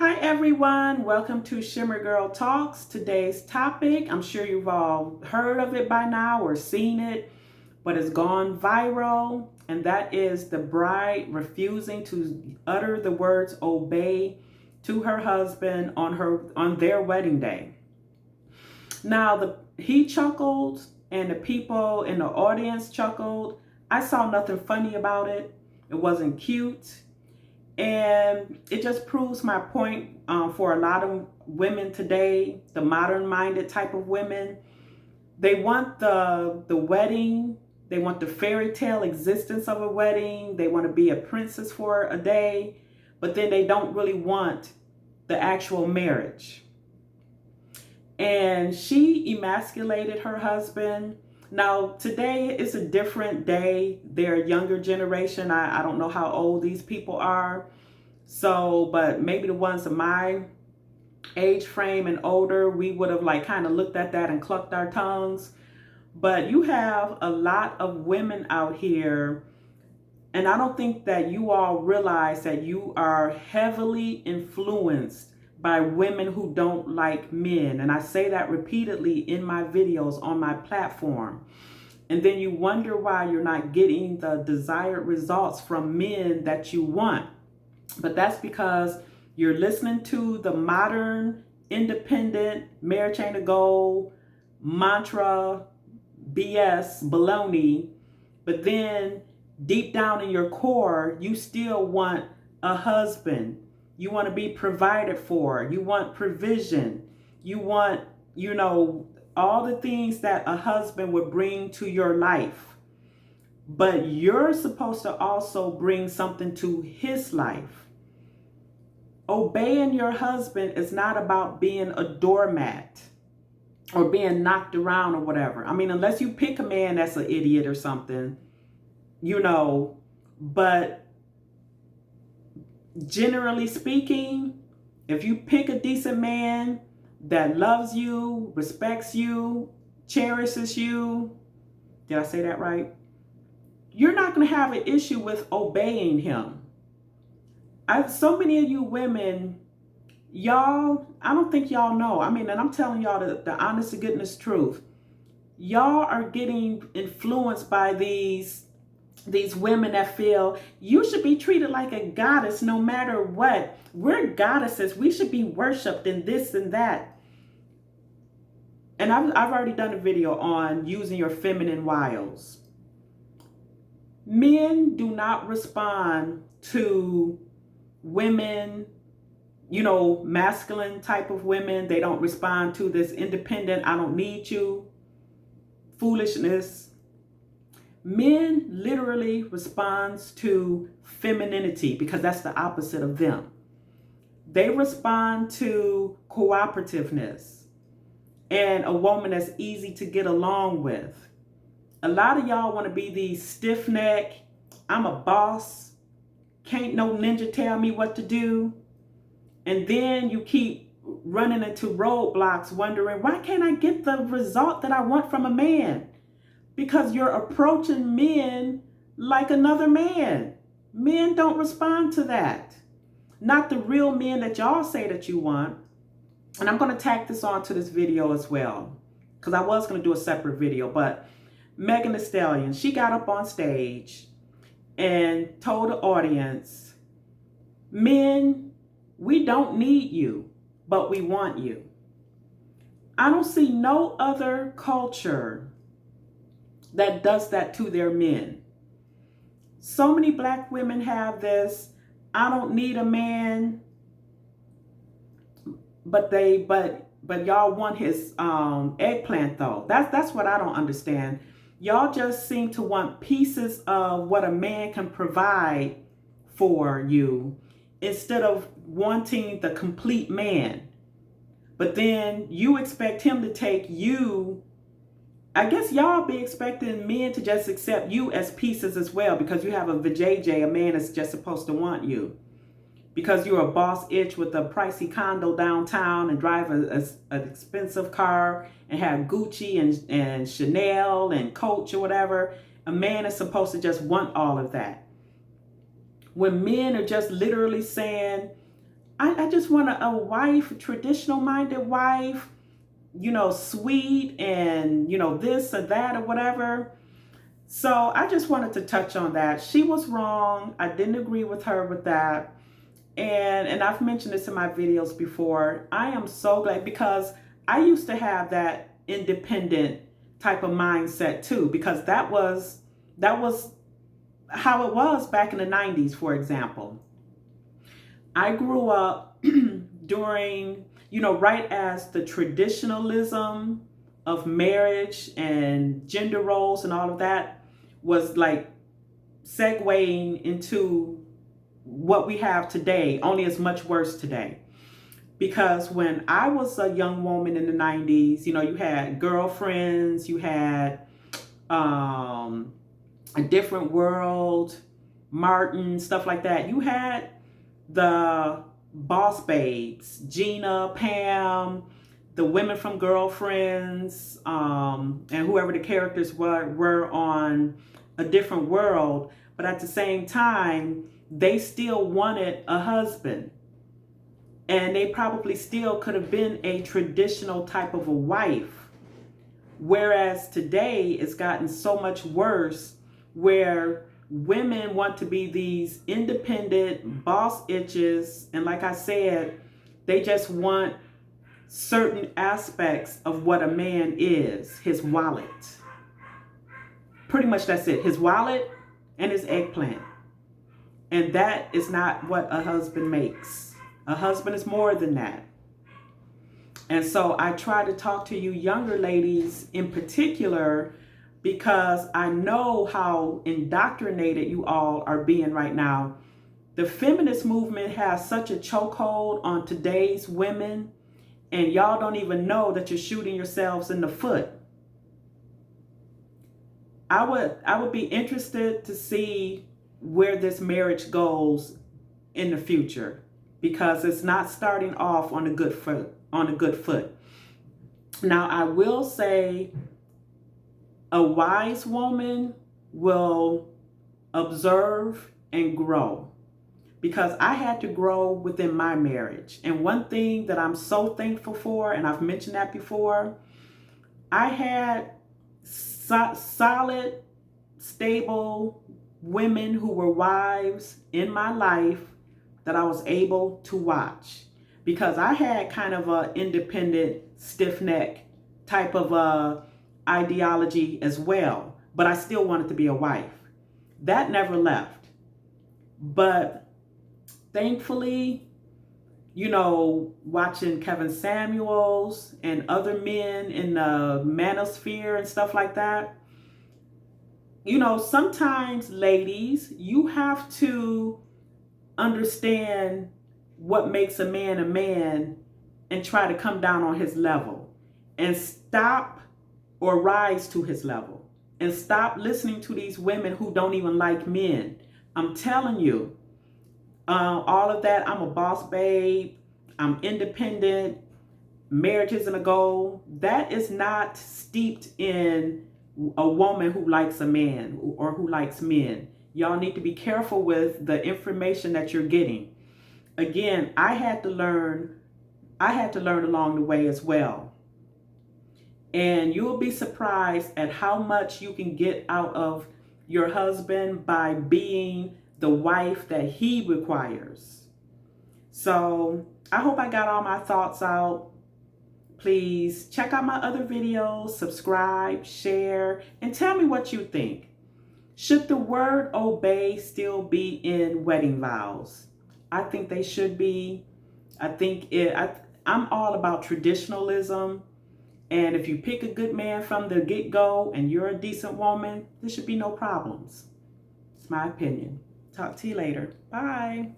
Hi everyone, welcome to Shimmer Girl Talks. Today's topic, I'm sure you've all heard of it by now or seen it, but it's gone viral, and that is the bride refusing to utter the words obey to her husband on their wedding day. Now he chuckled and the people in the audience chuckled. I saw nothing funny about it. It wasn't cute. And it just proves my point for a lot of women today, the modern-minded type of women. They want the wedding. They want the fairy tale existence of a wedding. They want to be a princess for a day, but then they don't really want the actual marriage. And she emasculated her husband. Now, today is a different day. They're a younger generation. I don't know how old these people are. So, but maybe the ones of my age frame and older, we would have kind of looked at that and clucked our tongues. But you have a lot of women out here, and I don't think that you all realize that you are heavily influenced by women who don't like men. And I say that repeatedly in my videos on my platform. And then you wonder why you're not getting the desired results from men that you want. But that's because you're listening to the modern, independent, marriage ain't a goal, mantra, BS, baloney. But then deep down in your core, you still want a husband. You want to be provided for. You want provision. You want, all the things that a husband would bring to your life. But you're supposed to also bring something to his life. Obeying your husband is not about being a doormat or being knocked around or whatever. I mean, unless you pick a man that's an idiot or something, but generally speaking, if you pick a decent man that loves you, respects you, cherishes you, did I say that right? You're not going to have an issue with obeying him. So many of you women, y'all, I don't think y'all know. I mean, and I'm telling y'all the honest to goodness truth. Y'all are getting influenced by these women that feel you should be treated like a goddess no matter what. We're goddesses. We should be worshipped in this and that. And I've already done a video on using your feminine wiles. Men do not respond to women, masculine type of women. They don't respond to this independent, I don't need you foolishness. Men literally responds to femininity because that's the opposite of them. They respond to cooperativeness and a woman that's easy to get along with. A lot of y'all want to be these stiff neck, I'm a boss, can't no ninja tell me what to do. And then you keep running into roadblocks wondering, why can't I get the result that I want from a man? Because you're approaching men like another man. Men don't respond to that. Not the real men that y'all say that you want. And I'm going to tack this on to this video as well, because I was going to do a separate video. But Megan Thee Stallion, she got up on stage and told the audience, men, we don't need you, but we want you. I don't see no other culture that does that to their men. So many black women have this, I don't need a man, but y'all want his eggplant though. That's what I don't understand. Y'all just seem to want pieces of what a man can provide for you instead of wanting the complete man. But then you expect him to take you. I guess y'all be expecting men to just accept you as pieces as well because you have a vajayjay, a man is just supposed to want you. Because you're a boss itch with a pricey condo downtown and drive an expensive car and have Gucci and Chanel and Coach or whatever, a man is supposed to just want all of that. When men are just literally saying, I just want a wife, traditional minded wife, sweet and, this or that or whatever. So I just wanted to touch on that. She was wrong. I didn't agree with her with that. And I've mentioned this in my videos before. I am so glad, because I used to have that independent type of mindset too, because that was how it was back in the 90s, for example. I grew up during, right as the traditionalism of marriage and gender roles and all of that was like segueing into what we have today, only it's much worse today. Because when I was a young woman in the 90s, you had girlfriends, you had A Different World, Martin, stuff like that. You had the boss babes, Gina, Pam, the women from Girlfriends, and whoever the characters were on A Different World. But at the same time, they still wanted a husband. And they probably still could have been a traditional type of a wife. Whereas today it's gotten so much worse, where women want to be these independent boss itches. And like I said, they just want certain aspects of what a man is, his wallet. Pretty much that's it. His wallet and his eggplant. And that is not what a husband makes. A husband is more than that. And so I try to talk to you younger ladies in particular, because I know how indoctrinated you all are being right now. The feminist movement has such a chokehold on today's women, and y'all don't even know that you're shooting yourselves in the foot. I would be interested to see where this marriage goes in the future, because it's not starting off on a good foot. Now, I will say a wise woman will observe and grow, because I had to grow within my marriage. And one thing that I'm so thankful for, and I've mentioned that before, I had solid, stable women who were wives in my life that I was able to watch, because I had kind of a independent, stiff neck type of ideology as well, but I still wanted to be a wife. That never left. But thankfully, watching Kevin Samuels and other men in the manosphere and stuff like that, sometimes, ladies, you have to understand what makes a man and try to come down on his level and stop or rise to his level, and stop listening to these women who don't even like men. I'm telling you, all of that, I'm a boss babe, I'm independent, marriage isn't a goal, that is not steeped in a woman who likes a man or who likes men. Y'all need to be careful with the information that you're getting. Again, I had to learn along the way as well. And you'll be surprised at how much you can get out of your husband by being the wife that he requires. So I hope I got all my thoughts out. Please check out my other videos, subscribe, share, and tell me what you think. Should the word obey still be in wedding vows? I think they should be. I'm all about traditionalism. And if you pick a good man from the get-go and you're a decent woman, there should be no problems. It's my opinion. Talk to you later. Bye.